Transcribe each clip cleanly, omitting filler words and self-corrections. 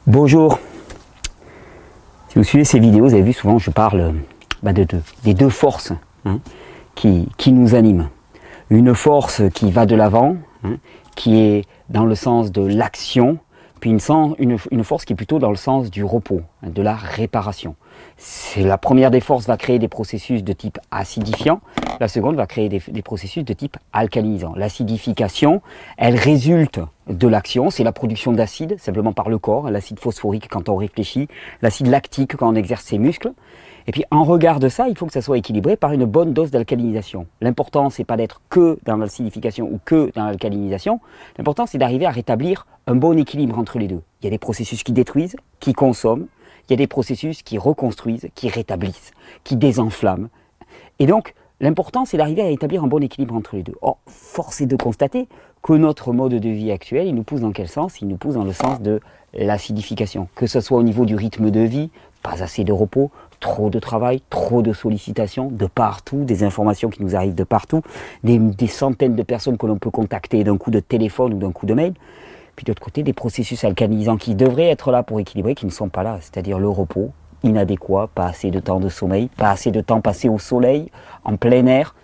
Bonjour. Si vous suivez ces vidéos, vous avez vu souvent je parle des deux forces qui nous animent. Une force qui va de l'avant, qui est dans le sens de l'action, puis une force qui est plutôt dans le sens du repos, de la réparation. La première des forces va créer des processus de type acidifiant, la seconde va créer des processus de type alcalinisant. L'acidification, elle résulte de l'action, c'est la production d'acide, simplement par le corps, l'acide phosphorique quand on réfléchit, l'acide lactique quand on exerce ses muscles. Et puis en regard de ça, il faut que ça soit équilibré par une bonne dose d'alcalinisation. L'important, c'est pas d'être que dans l'acidification ou que dans l'alcalinisation, l'important c'est d'arriver à rétablir un bon équilibre entre les deux. Il y a des processus qui détruisent, qui consomment, il y a des processus qui reconstruisent, qui rétablissent, qui désenflamment. Et donc, l'important, c'est d'arriver à établir un bon équilibre entre les deux. Or, force est de constater que notre mode de vie actuel, il nous pousse dans quel sens? Il nous pousse dans le sens de l'acidification. Que ce soit au niveau du rythme de vie, pas assez de repos, trop de travail, trop de sollicitations de partout, des informations qui nous arrivent de partout, des centaines de personnes que l'on peut contacter d'un coup de téléphone ou d'un coup de mail. Puis de l'autre côté, des processus alcalinisants qui devraient être là pour équilibrer, qui ne sont pas là, c'est-à-dire le repos inadéquat, pas assez de temps de sommeil, pas assez de temps passé au soleil, en plein air,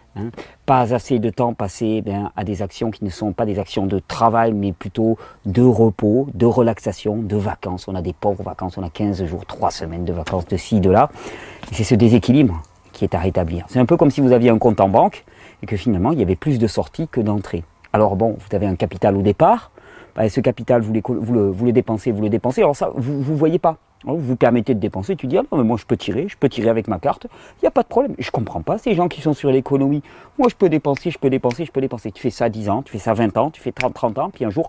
pas assez de temps passé à des actions qui ne sont pas des actions de travail, mais plutôt de repos, de relaxation, de vacances. On a des pauvres vacances, on a 15 jours, 3 semaines de vacances de ci, de là. Et c'est ce déséquilibre qui est à rétablir. C'est un peu comme si vous aviez un compte en banque et que finalement, il y avait plus de sorties que d'entrées. Alors bon, vous avez un capital au départ, ce capital, vous le dépensez, alors ça, vous ne voyez pas. Vous vous permettez de dépenser, tu dis, ah non, mais moi je peux tirer avec ma carte, il n'y a pas de problème. Je ne comprends pas ces gens qui sont sur l'économie. Moi je peux dépenser. Tu fais ça 10 ans, tu fais ça 20 ans, tu fais 30 ans, puis un jour,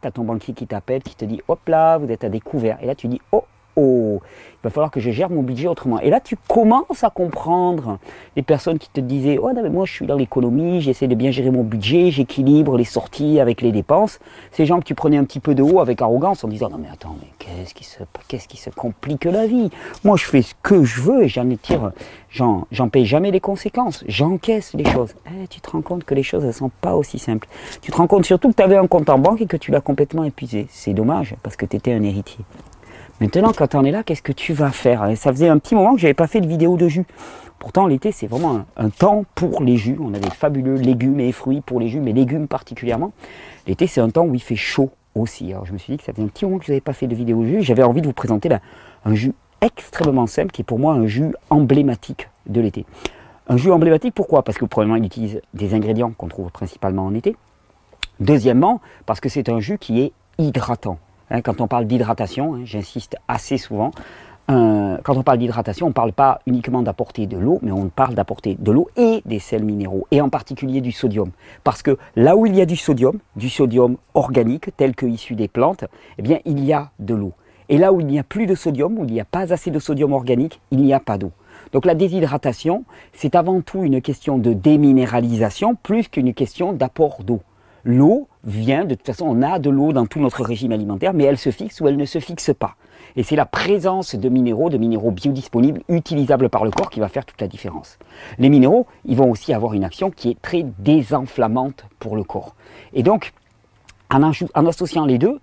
tu as ton banquier qui t'appelle, qui te dit, hop là, vous êtes à découvert. Et là tu dis, oh, il va falloir que je gère mon budget autrement. Et là, tu commences à comprendre les personnes qui te disaient « Oh non, mais moi, je suis dans l'économie, j'essaie de bien gérer mon budget, j'équilibre les sorties avec les dépenses. » Ces gens que tu prenais un petit peu de haut avec arrogance en disant « Non, mais attends, mais qu'est-ce qui se complique la vie? Moi, je fais ce que je veux et j'en paye jamais les conséquences. J'encaisse les choses. » Tu te rends compte que les choses ne sont pas aussi simples. Tu te rends compte surtout que tu avais un compte en banque et que tu l'as complètement épuisé. C'est dommage parce que tu étais un héritier. Maintenant, quand on est là, qu'est-ce que tu vas faire? Ça faisait un petit moment que je n'avais pas fait de vidéo de jus. Pourtant, l'été, c'est vraiment un temps pour les jus. On a des fabuleux légumes et fruits pour les jus, mais légumes particulièrement. L'été, c'est un temps où il fait chaud aussi. Alors, je me suis dit que ça faisait un petit moment que je n'avais pas fait de vidéo de jus. J'avais envie de vous présenter un jus extrêmement simple, qui est pour moi un jus emblématique de l'été. Un jus emblématique, pourquoi? Parce que premièrement, il utilise des ingrédients qu'on trouve principalement en été. Deuxièmement, parce que c'est un jus qui est hydratant. Quand on parle d'hydratation, j'insiste assez souvent, quand on parle d'hydratation, on ne parle pas uniquement d'apporter de l'eau, mais on parle d'apporter de l'eau et des sels minéraux, et en particulier du sodium. Parce que là où il y a du sodium organique, tel que issu des plantes, eh bien il y a de l'eau. Et là où il n'y a plus de sodium, où il n'y a pas assez de sodium organique, il n'y a pas d'eau. Donc la déshydratation, c'est avant tout une question de déminéralisation, plus qu'une question d'apport d'eau. L'eau vient, de toute façon, on a de l'eau dans tout notre régime alimentaire, mais elle se fixe ou elle ne se fixe pas. Et c'est la présence de minéraux biodisponibles, utilisables par le corps, qui va faire toute la différence. Les minéraux, ils vont aussi avoir une action qui est très désenflammante pour le corps. Et donc, en associant les deux,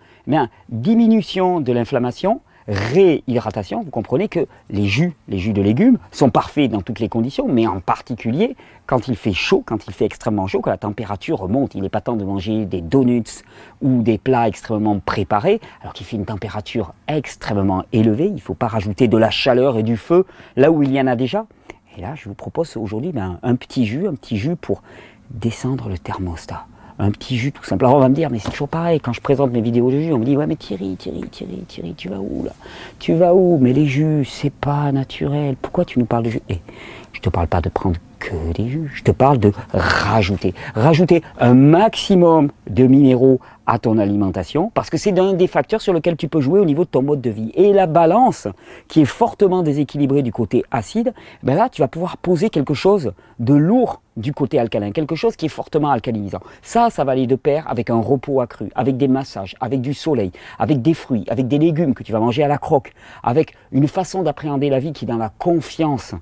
diminution de l'inflammation, réhydratation, vous comprenez que les jus de légumes sont parfaits dans toutes les conditions, mais en particulier quand il fait chaud, quand il fait extrêmement chaud, quand la température remonte. Il n'est pas temps de manger des donuts ou des plats extrêmement préparés, alors qu'il fait une température extrêmement élevée. Il ne faut pas rajouter de la chaleur et du feu là où il y en a déjà. Et là, je vous propose aujourd'hui un petit jus pour descendre le thermostat. Un petit jus tout simple. Alors on va me dire, mais c'est toujours pareil, quand je présente mes vidéos de jus, on me dit, ouais mais Thierry, tu vas où là? Tu vas où? Mais les jus, c'est pas naturel. Pourquoi tu nous parles de jus? Et je te parle pas de prendre que des jus, je te parle de rajouter. Rajouter un maximum de minéraux à ton alimentation, parce que c'est un des facteurs sur lesquels tu peux jouer au niveau de ton mode de vie. Et la balance, qui est fortement déséquilibrée du côté acide, là tu vas pouvoir poser quelque chose de lourd du côté alcalin, quelque chose qui est fortement alcalinisant. Ça va aller de pair avec un repos accru, avec des massages, avec du soleil, avec des fruits, avec des légumes que tu vas manger à la croque, avec une façon d'appréhender la vie qui est dans la confiance,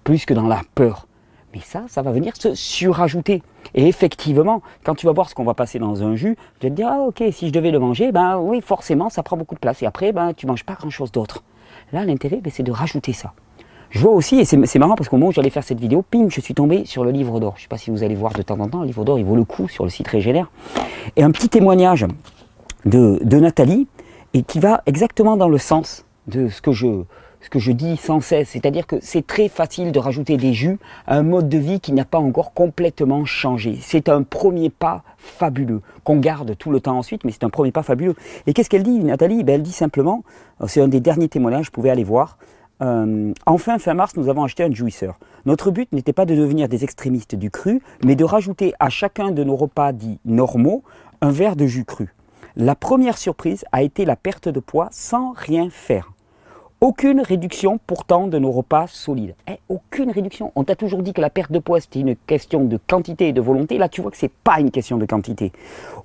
plus que dans la peur. Mais ça va venir se surajouter. Et effectivement, quand tu vas voir ce qu'on va passer dans un jus, tu vas te dire, ah ok, si je devais le manger, ben oui, forcément, ça prend beaucoup de place. Et après, ben, tu ne manges pas grand-chose d'autre. Là, l'intérêt, ben, c'est de rajouter ça. Je vois aussi, et c'est marrant parce qu'au moment où j'allais faire cette vidéo, ping, je suis tombé sur le livre d'or. Je ne sais pas si vous allez voir de temps en temps, le livre d'or, il vaut le coup sur le site Régénère. Et un petit témoignage de Nathalie, et qui va exactement dans le sens de ce que je dis sans cesse, c'est-à-dire que c'est très facile de rajouter des jus à un mode de vie qui n'a pas encore complètement changé. C'est un premier pas fabuleux, qu'on garde tout le temps ensuite, mais c'est un premier pas fabuleux. Et qu'est-ce qu'elle dit, Nathalie? Ben, elle dit simplement, c'est un des derniers témoignages, vous pouvez aller voir, enfin, fin mars, nous avons acheté un juiceur. Notre but n'était pas de devenir des extrémistes du cru, mais de rajouter à chacun de nos repas dits normaux un verre de jus cru. La première surprise a été la perte de poids sans rien faire. Aucune réduction pourtant de nos repas solides. Aucune réduction. On t'a toujours dit que la perte de poids c'était une question de quantité et de volonté. Là tu vois que c'est pas une question de quantité.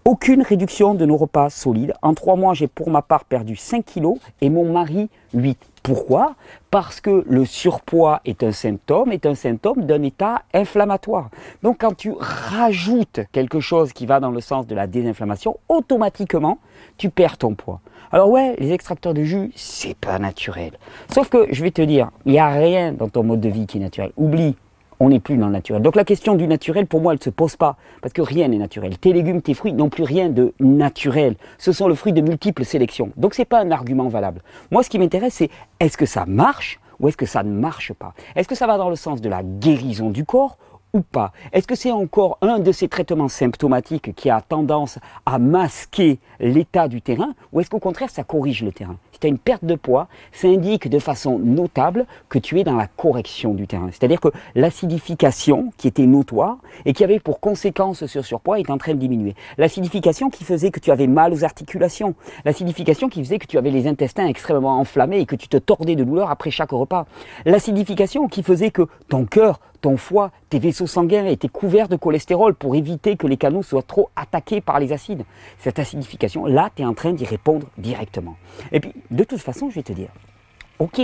Aucune réduction de nos repas solides. En 3 mois j'ai pour ma part perdu 5 kilos et mon mari 8. Pourquoi? Parce que le surpoids est un symptôme d'un état inflammatoire. Donc quand tu rajoutes quelque chose qui va dans le sens de la désinflammation, automatiquement tu perds ton poids. Alors ouais, les extracteurs de jus, c'est pas naturel. Sauf que je vais te dire, il n'y a rien dans ton mode de vie qui est naturel. Oublie, on n'est plus dans le naturel. Donc la question du naturel, pour moi, elle ne se pose pas. Parce que rien n'est naturel. Tes légumes, tes fruits n'ont plus rien de naturel. Ce sont le fruit de multiples sélections. Donc ce n'est pas un argument valable. Moi, ce qui m'intéresse, c'est est-ce que ça marche ou est-ce que ça ne marche pas? Est-ce que ça va dans le sens de la guérison du corps ou pas? Est-ce que c'est encore un de ces traitements symptomatiques qui a tendance à masquer l'état du terrain ou est-ce qu'au contraire ça corrige le terrain? Si tu as une perte de poids, ça indique de façon notable que tu es dans la correction du terrain. C'est-à-dire que l'acidification qui était notoire et qui avait pour conséquence ce surpoids est en train de diminuer. L'acidification qui faisait que tu avais mal aux articulations. L'acidification qui faisait que tu avais les intestins extrêmement enflammés et que tu te tordais de douleur après chaque repas. L'acidification qui faisait que ton cœur, ton foie, tes vaisseaux sanguins étaient couverts de cholestérol pour éviter que les canaux soient trop attaqués par les acides. Cette acidification, là, tu es en train d'y répondre directement. Et puis, de toute façon, je vais te dire, ok,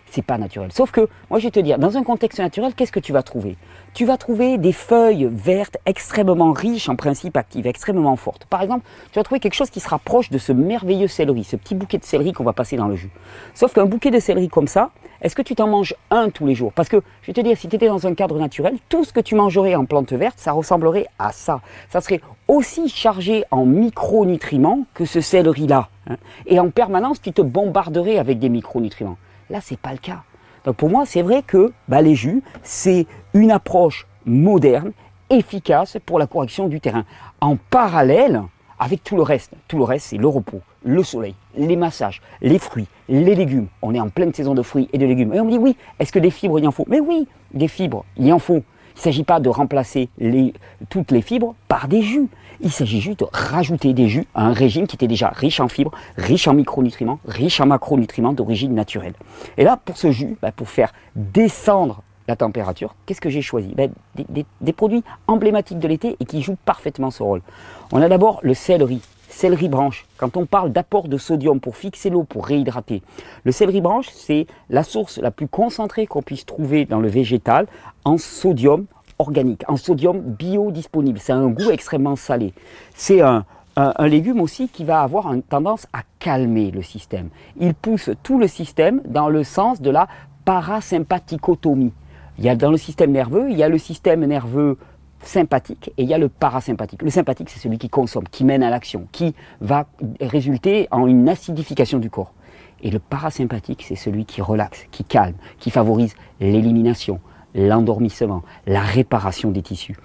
c'est pas naturel. Sauf que, moi, je vais te dire, dans un contexte naturel, qu'est-ce que tu vas trouver? Tu vas trouver des feuilles vertes extrêmement riches en principes actifs, extrêmement fortes. Par exemple, tu vas trouver quelque chose qui se rapproche de ce merveilleux céleri, ce petit bouquet de céleri qu'on va passer dans le jus. Sauf qu'un bouquet de céleri comme ça, est-ce que tu t'en manges un tous les jours? Parce que, je vais te dire, si tu étais dans un cadre naturel, tout ce que tu mangerais en plantes vertes, ça ressemblerait à ça. Ça serait aussi chargé en micronutriments que ce céleri-là. Hein. Et en permanence, tu te bombarderais avec des micronutriments. Là, ce n'est pas le cas. Donc pour moi, c'est vrai que les jus, c'est une approche moderne, efficace pour la correction du terrain. En parallèle avec tout le reste. Tout le reste, c'est le repos, le soleil, les massages, les fruits, les légumes. On est en pleine saison de fruits et de légumes. Et on me dit, oui, est-ce que des fibres, il en faut? Mais oui, des fibres, il en faut. Il ne s'agit pas de remplacer toutes les fibres par des jus. Il s'agit juste de rajouter des jus à un régime qui était déjà riche en fibres, riche en micronutriments, riche en macronutriments d'origine naturelle. Et là, pour ce jus, pour faire descendre la température, qu'est-ce que j'ai choisi? Des produits emblématiques de l'été et qui jouent parfaitement ce rôle. On a d'abord le céleri. Céleri branche, quand on parle d'apport de sodium pour fixer l'eau, pour réhydrater, le céleri branche, c'est la source la plus concentrée qu'on puisse trouver dans le végétal en sodium organique, en sodium biodisponible. C'est un goût extrêmement salé. C'est un légume aussi qui va avoir une tendance à calmer le système. Il pousse tout le système dans le sens de la parasympathicotomie. Il y a dans le système nerveux, il y a le système nerveux sympathique et il y a le parasympathique. Le sympathique, c'est celui qui consomme, qui mène à l'action, qui va résulter en une acidification du corps. Et le parasympathique, c'est celui qui relaxe, qui calme, qui favorise l'élimination, l'endormissement, la réparation des tissus.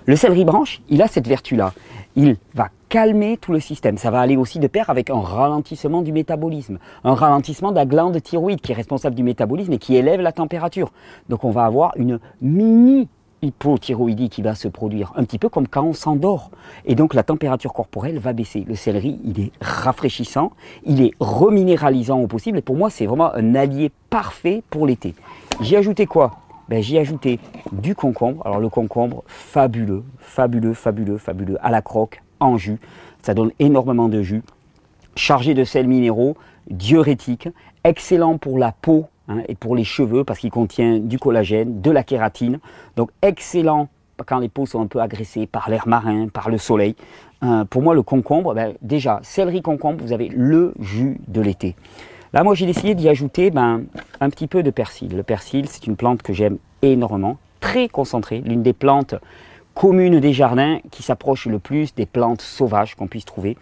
Le céleri branche, il a cette vertu-là. Il va calmer tout le système. Ça va aller aussi de pair avec un ralentissement du métabolisme, un ralentissement de la glande thyroïde qui est responsable du métabolisme et qui élève la température. Donc on va avoir une mini hypothyroïdie qui va se produire, un petit peu comme quand on s'endort. Et donc la température corporelle va baisser. Le céleri, il est rafraîchissant, il est reminéralisant au possible. Et pour moi, c'est vraiment un allié parfait pour l'été. J'ai ajouté quoi? J'ai ajouté du concombre. Alors le concombre, fabuleux, fabuleux, fabuleux, fabuleux, à la croque, en jus. Ça donne énormément de jus. Chargé de sels minéraux, diurétique, excellent pour la peau, et pour les cheveux parce qu'il contient du collagène, de la kératine. Donc excellent quand les peaux sont un peu agressées par l'air marin, par le soleil. Pour moi, le concombre, ben, déjà, céleri concombre, vous avez le jus de l'été. Là, moi, j'ai décidé d'y ajouter un petit peu de persil. Le persil, c'est une plante que j'aime énormément, très concentrée, l'une des plantes communes des jardins qui s'approche le plus des plantes sauvages qu'on puisse trouver,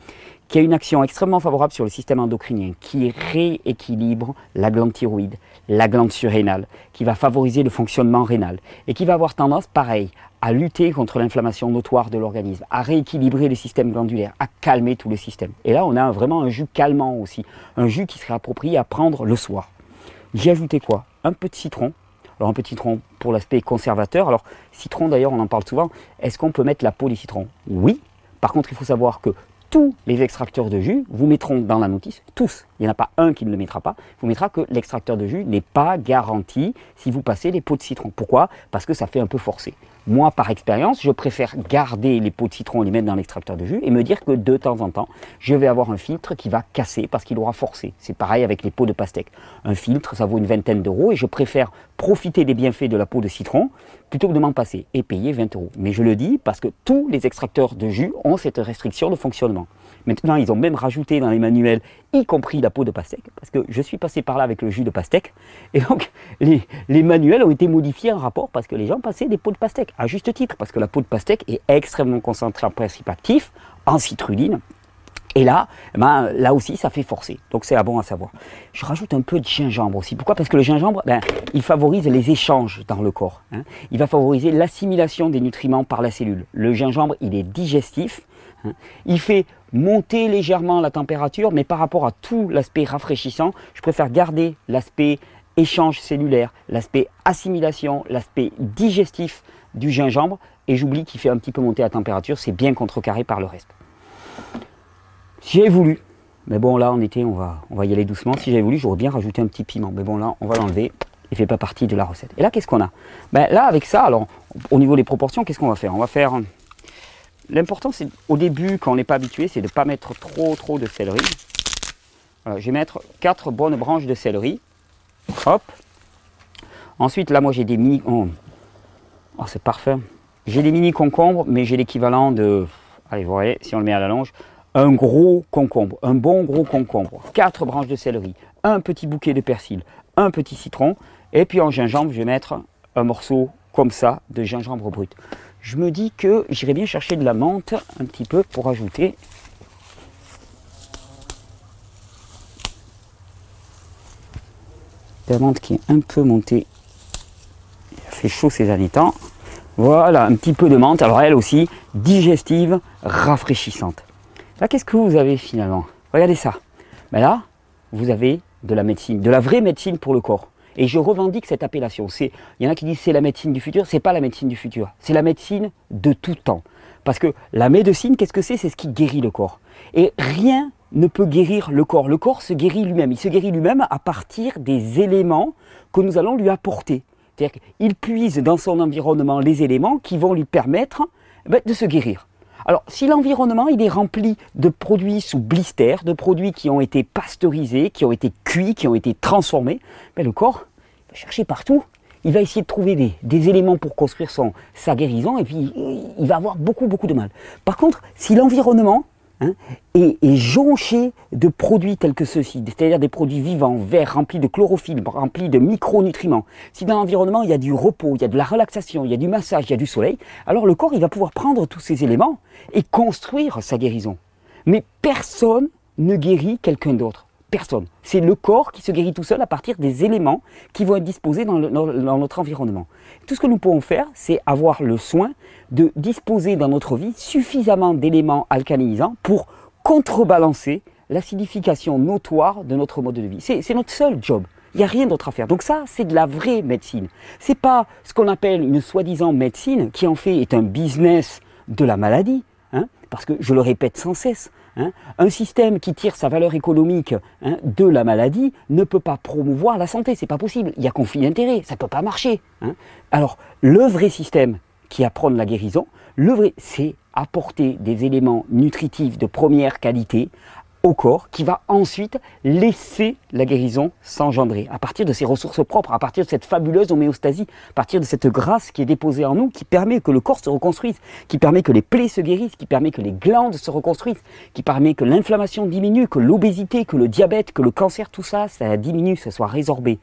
qui a une action extrêmement favorable sur le système endocrinien, qui rééquilibre la glande thyroïde, la glande surrénale, qui va favoriser le fonctionnement rénal et qui va avoir tendance, pareil, à lutter contre l'inflammation notoire de l'organisme, à rééquilibrer le système glandulaire, à calmer tout le système. Et là, on a vraiment un jus calmant aussi, un jus qui serait approprié à prendre le soir. J'y ajoutais quoi? Un peu de citron. Alors un peu de citron pour l'aspect conservateur. Alors citron d'ailleurs, on en parle souvent. Est-ce qu'on peut mettre la peau des citrons? Oui. Par contre, il faut savoir que tous les extracteurs de jus vous mettront dans la notice, tous, il n'y en a pas un qui ne le mettra pas, vous mettra que l'extracteur de jus n'est pas garanti si vous passez les peaux de citron. Pourquoi? Parce que ça fait un peu forcé. Moi, par expérience, je préfère garder les peaux de citron et les mettre dans l'extracteur de jus et me dire que de temps en temps, je vais avoir un filtre qui va casser parce qu'il aura forcé. C'est pareil avec les peaux de pastèque. Un filtre, ça vaut une vingtaine d'euros et je préfère profiter des bienfaits de la peau de citron plutôt que de m'en passer et payer 20 euros. Mais je le dis parce que tous les extracteurs de jus ont cette restriction de fonctionnement. Maintenant, ils ont même rajouté dans les manuels, y compris la peau de pastèque, parce que je suis passé par là avec le jus de pastèque, et donc les manuels ont été modifiés en rapport parce que les gens passaient des peaux de pastèque, à juste titre, parce que la peau de pastèque est extrêmement concentrée en principe actif, en citrulline, et là, là aussi, ça fait forcer. Donc c'est bon à savoir. Je rajoute un peu de gingembre aussi. Pourquoi? Parce que le gingembre, il favorise les échanges dans le corps. Il va favoriser l'assimilation des nutriments par la cellule. Le gingembre, il est digestif. Il fait monter légèrement la température, mais par rapport à tout l'aspect rafraîchissant, je préfère garder l'aspect échange cellulaire, l'aspect assimilation, l'aspect digestif du gingembre, et j'oublie qu'il fait un petit peu monter la température, c'est bien contrecarré par le reste. Si j'avais voulu, mais bon là en été on va y aller doucement, si j'avais voulu j'aurais bien rajouté un petit piment, mais bon là on va l'enlever, il ne fait pas partie de la recette. Et là qu'est-ce qu'on a? Là avec ça, alors au niveau des proportions, qu'est-ce qu'on va faire? On va faire, l'important c'est au début quand on n'est pas habitué, c'est de ne pas mettre trop de céleri. Je vais mettre 4 bonnes branches de céleri, hop. Ensuite là moi j'ai des mini, oh c'est parfait, j'ai des mini concombres, mais j'ai l'équivalent de, allez vous voyez, si on le met à la longe, un gros concombre, un bon gros concombre, 4 branches de céleri, un petit bouquet de persil, un petit citron, et puis en gingembre, je vais mettre un morceau comme ça de gingembre brut. Je me dis que j'irai bien chercher de la menthe un petit peu pour ajouter. De la menthe qui est un peu montée, il a fait chaud ces derniers temps. Voilà, un petit peu de menthe, alors elle aussi, digestive, rafraîchissante. Là, qu'est-ce que vous avez finalement? Regardez ça. Là, vous avez de la médecine, de la vraie médecine pour le corps. Et je revendique cette appellation. Il y en a qui disent c'est la médecine du futur. C'est pas la médecine du futur. C'est la médecine de tout temps. Parce que la médecine, qu'est-ce que c'est? C'est ce qui guérit le corps. Et rien ne peut guérir le corps. Le corps se guérit lui-même. Il se guérit lui-même à partir des éléments que nous allons lui apporter. C'est-à-dire qu'il puise dans son environnement les éléments qui vont lui permettre de se guérir. Alors, si l'environnement il est rempli de produits sous blister, de produits qui ont été pasteurisés, qui ont été cuits, qui ont été transformés, le corps va chercher partout. Il va essayer de trouver des éléments pour construire sa guérison et puis il va avoir beaucoup de mal. Par contre, si l'environnement est jonché de produits tels que ceux-ci, c'est-à-dire des produits vivants, verts, remplis de chlorophylle, remplis de micronutriments, si dans l'environnement il y a du repos, il y a de la relaxation, il y a du massage, il y a du soleil, alors le corps il va pouvoir prendre tous ces éléments et construire sa guérison. Mais personne ne guérit quelqu'un d'autre. Personne. C'est le corps qui se guérit tout seul à partir des éléments qui vont être disposés dans notre environnement. Tout ce que nous pouvons faire, c'est avoir le soin de disposer dans notre vie suffisamment d'éléments alcalinisants pour contrebalancer l'acidification notoire de notre mode de vie. C'est notre seul job. Il n'y a rien d'autre à faire. Donc ça, c'est de la vraie médecine. Ce n'est pas ce qu'on appelle une soi-disant médecine qui en fait est un business de la maladie. Parce que, je le répète sans cesse, un système qui tire sa valeur économique de la maladie ne peut pas promouvoir la santé, c'est pas possible, il y a conflit d'intérêts, ça ne peut pas marcher. Alors, le vrai système qui apprend la guérison, c'est apporter des éléments nutritifs de première qualité au corps, qui va ensuite laisser la guérison s'engendrer à partir de ses ressources propres, à partir de cette fabuleuse homéostasie, à partir de cette grâce qui est déposée en nous, qui permet que le corps se reconstruise, qui permet que les plaies se guérissent, qui permet que les glandes se reconstruisent, qui permet que l'inflammation diminue, que l'obésité, que le diabète, que le cancer, tout ça, ça diminue, ça soit résorbé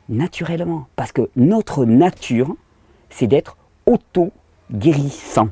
naturellement. Parce que notre nature, c'est d'être auto-guérissant.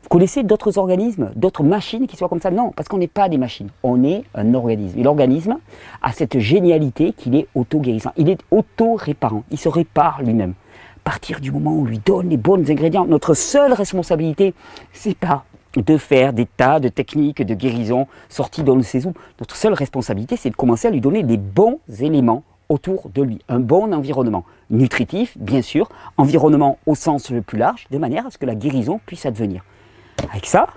Vous connaissez d'autres organismes, d'autres machines qui soient comme ça? Non, parce qu'on n'est pas des machines, on est un organisme. Et l'organisme a cette génialité qu'il est auto-guérissant, il est auto-réparant, il se répare lui-même. À partir du moment où on lui donne les bons ingrédients, notre seule responsabilité, c'est pas de faire des tas de techniques de guérison sorties d'on ne sait où. Notre seule responsabilité, c'est de commencer à lui donner les bons éléments autour de lui. Un bon environnement nutritif, bien sûr, environnement au sens le plus large, de manière à ce que la guérison puisse advenir. Avec ça,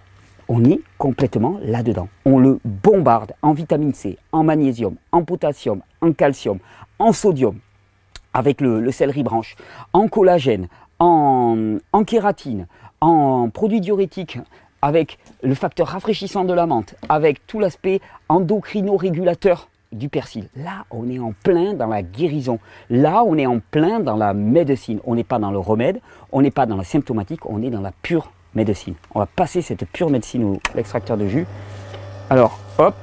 on est complètement là-dedans. On le bombarde en vitamine C, en magnésium, en potassium, en calcium, en sodium, avec le céleri branche, en collagène, en kératine, en produits diurétiques, avec le facteur rafraîchissant de la menthe, avec tout l'aspect endocrino-régulateur du persil. Là, on est en plein dans la guérison. Là, on est en plein dans la médecine. On n'est pas dans le remède, on n'est pas dans la symptomatique, on est dans la pure médecine. On va passer cette pure médecine au l'extracteur de jus. Alors, hop.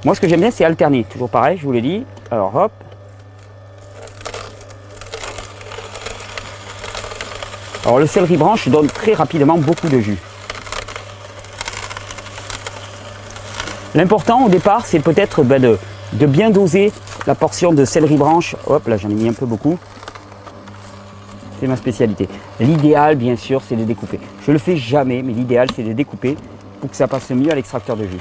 Moi, ce que j'aime bien, c'est alterner. Toujours pareil, je vous l'ai dit. Alors, hop. Alors, le céleri branche donne très rapidement beaucoup de jus. L'important au départ, c'est peut-être de bien doser la portion de céleri branche. Hop, là, j'en ai mis un peu beaucoup. C'est ma spécialité. L'idéal, bien sûr, c'est de découper. Je le fais jamais, mais l'idéal, c'est de découper pour que ça passe mieux à l'extracteur de jus.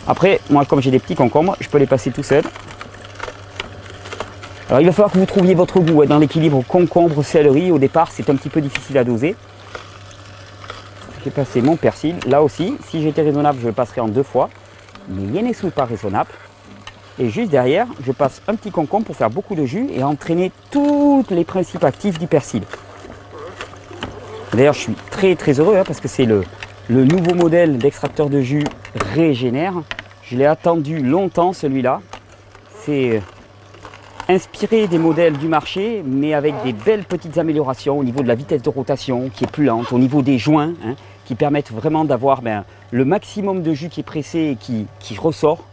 Après, moi, comme j'ai des petits concombres, je peux les passer tout seul. Alors, il va falloir que vous trouviez votre goût dans l'équilibre concombre-céleri. Au départ, c'est un petit peu difficile à doser. J'ai passé mon persil. Là aussi, si j'étais raisonnable, je le passerai en 2 fois. Mais je ne suis pas raisonnable. Et juste derrière, je passe un petit concombre pour faire beaucoup de jus et entraîner tous les principes actifs du persil. D'ailleurs, je suis très très heureux parce que c'est le nouveau modèle d'extracteur de jus Régénère. Je l'ai attendu longtemps celui-là. C'est inspiré des modèles du marché, mais avec des belles petites améliorations au niveau de la vitesse de rotation qui est plus lente, au niveau des joints, qui permettent vraiment d'avoir le maximum de jus qui est pressé et qui ressort,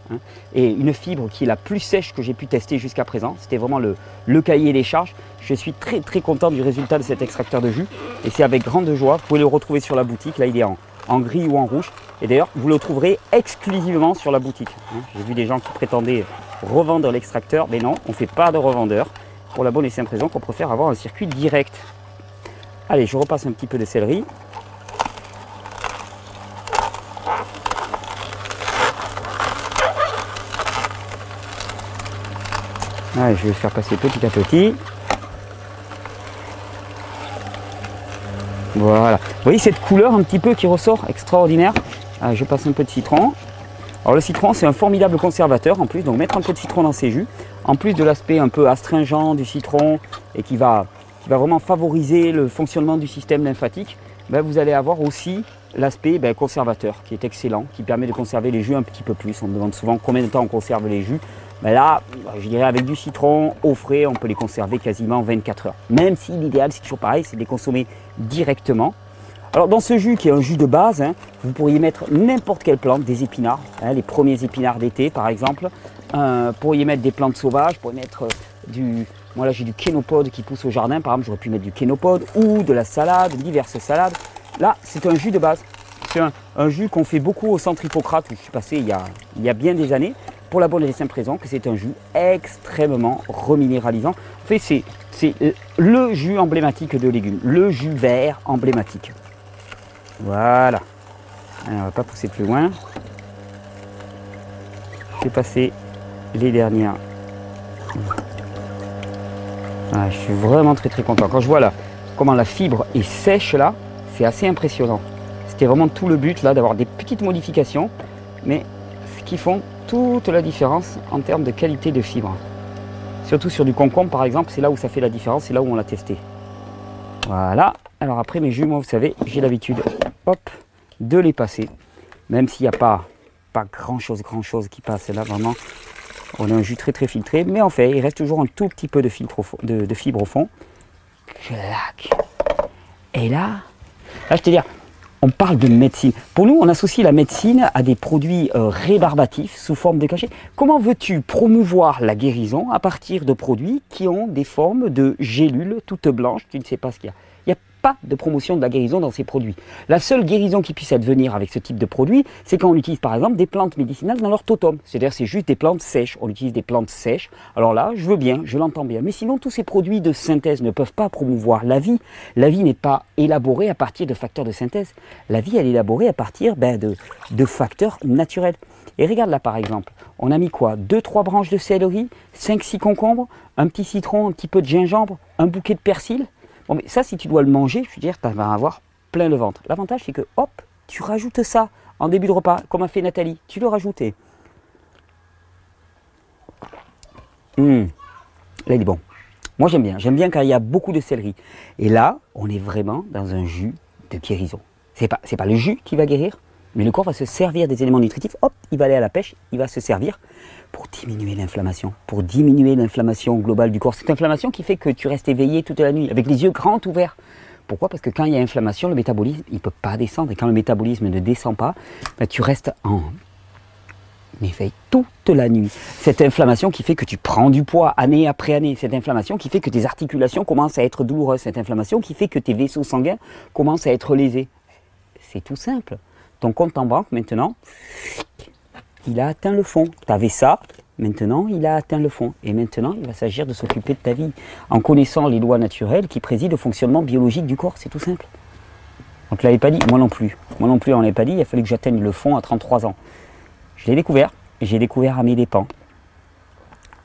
et une fibre qui est la plus sèche que j'ai pu tester jusqu'à présent. C'était vraiment le cahier des charges. Je suis très très content du résultat de cet extracteur de jus et c'est avec grande joie. Vous pouvez le retrouver sur la boutique. Là, il est en gris ou en rouge. Et d'ailleurs, vous le trouverez exclusivement sur la boutique. J'ai vu des gens qui prétendaient revendre l'extracteur, mais non, on ne fait pas de revendeur. Pour la bonne et simple raison qu'on préfère avoir un circuit direct. Allez, je repasse un petit peu de céleri. Allez, je vais le faire passer petit à petit. Voilà. Vous voyez cette couleur un petit peu qui ressort, extraordinaire. Allez, je passe un peu de citron. Alors le citron, c'est un formidable conservateur en plus, donc mettre un peu de citron dans ses jus, en plus de l'aspect un peu astringent du citron et qui va vraiment favoriser le fonctionnement du système lymphatique, vous allez avoir aussi l'aspect conservateur qui est excellent, qui permet de conserver les jus un petit peu plus. On me demande souvent combien de temps on conserve les jus. Là, je dirais avec du citron au frais, on peut les conserver quasiment 24 heures. Même si l'idéal, c'est toujours pareil, c'est de les consommer directement. Alors dans ce jus qui est un jus de base, vous pourriez mettre n'importe quelle plante, des épinards, les premiers épinards d'été par exemple. Vous pourriez mettre des plantes sauvages, vous pourriez mettre moi là j'ai du kénopode qui pousse au jardin, par exemple j'aurais pu mettre du kénopode ou de la salade, diverses salades. Là c'est un jus de base, c'est un jus qu'on fait beaucoup au centre Hippocrate où je suis passé il y a bien des années, pour la bonne et simple raison que c'est un jus extrêmement reminéralisant. En fait c'est le jus emblématique de légumes, le jus vert emblématique. Voilà. Alors, on ne va pas pousser plus loin. Je vais passer les dernières. Je suis vraiment très très content. Quand je vois là comment la fibre est sèche là, c'est assez impressionnant. C'était vraiment tout le but là d'avoir des petites modifications, mais ce qui font toute la différence en termes de qualité de fibre. Surtout sur du concombre par exemple, c'est là où ça fait la différence, c'est là où on l'a testé. Voilà. Alors après mes jus, moi vous savez, j'ai l'habitude, hop, de les passer, même s'il n'y a pas grand chose qui passe là, vraiment. On a un jus très filtré, mais en fait, il reste toujours un tout petit peu de fibre au fond. Clac. Et là, je te dis, on parle de médecine. Pour nous, on associe la médecine à des produits rébarbatifs sous forme de cachets. Comment veux-tu promouvoir la guérison à partir de produits qui ont des formes de gélules toutes blanches? Tu ne sais pas ce qu'il y a. Il n'y a pas de promotion de la guérison dans ces produits. La seule guérison qui puisse advenir avec ce type de produit, c'est quand on utilise par exemple des plantes médicinales dans leur totem. C'est-à-dire c'est juste des plantes sèches. On utilise des plantes sèches. Alors là, je veux bien, je l'entends bien. Mais sinon, tous ces produits de synthèse ne peuvent pas promouvoir la vie. La vie n'est pas élaborée à partir de facteurs de synthèse. La vie, elle est élaborée à partir de facteurs naturels. Et regarde là par exemple, on a mis quoi? 2-3 branches de céleri, 5-6 concombres, un petit citron, un petit peu de gingembre, un bouquet de persil. Bon, mais ça, si tu dois le manger, je veux dire, tu vas avoir plein le ventre. L'avantage, c'est que, hop, tu rajoutes ça en début de repas, comme a fait Nathalie. Tu le rajoutes. Là, il est bon. Moi, j'aime bien quand il y a beaucoup de céleri. Et là, on est vraiment dans un jus de guérison. C'est pas le jus qui va guérir, mais le corps va se servir des éléments nutritifs. Hop, il va aller à la pêche, il va se servir pour diminuer l'inflammation globale du corps. Cette inflammation qui fait que tu restes éveillé toute la nuit, avec les yeux grands ouverts. Pourquoi? Parce que quand il y a inflammation, le métabolisme, il ne peut pas descendre. Et quand le métabolisme ne descend pas, ben, tu restes en éveil toute la nuit. Cette inflammation qui fait que tu prends du poids année après année. Cette inflammation qui fait que tes articulations commencent à être douloureuses. Cette inflammation qui fait que tes vaisseaux sanguins commencent à être lésés. C'est tout simple. Ton compte en banque, maintenant, il a atteint le fond. Tu avais ça, maintenant il a atteint le fond. Et maintenant, il va s'agir de s'occuper de ta vie en connaissant les lois naturelles qui président au fonctionnement biologique du corps. C'est tout simple. On ne te l'avait pas dit, moi non plus. Moi non plus, on ne l'avait pas dit, il a fallu que j'atteigne le fond à 33 ans. Je l'ai découvert, et j'ai découvert à mes dépens.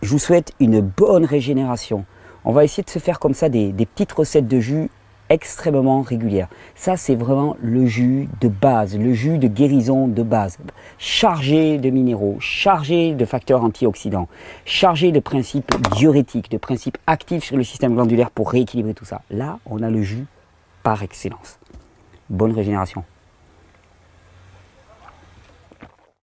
Je vous souhaite une bonne régénération. On va essayer de se faire comme ça des petites recettes de jus extrêmement régulières. Ça, c'est vraiment le jus de base, le jus de guérison de base. Chargé de minéraux, chargé de facteurs antioxydants, chargé de principes diurétiques, de principes actifs sur le système glandulaire pour rééquilibrer tout ça. Là, on a le jus par excellence. Bonne régénération.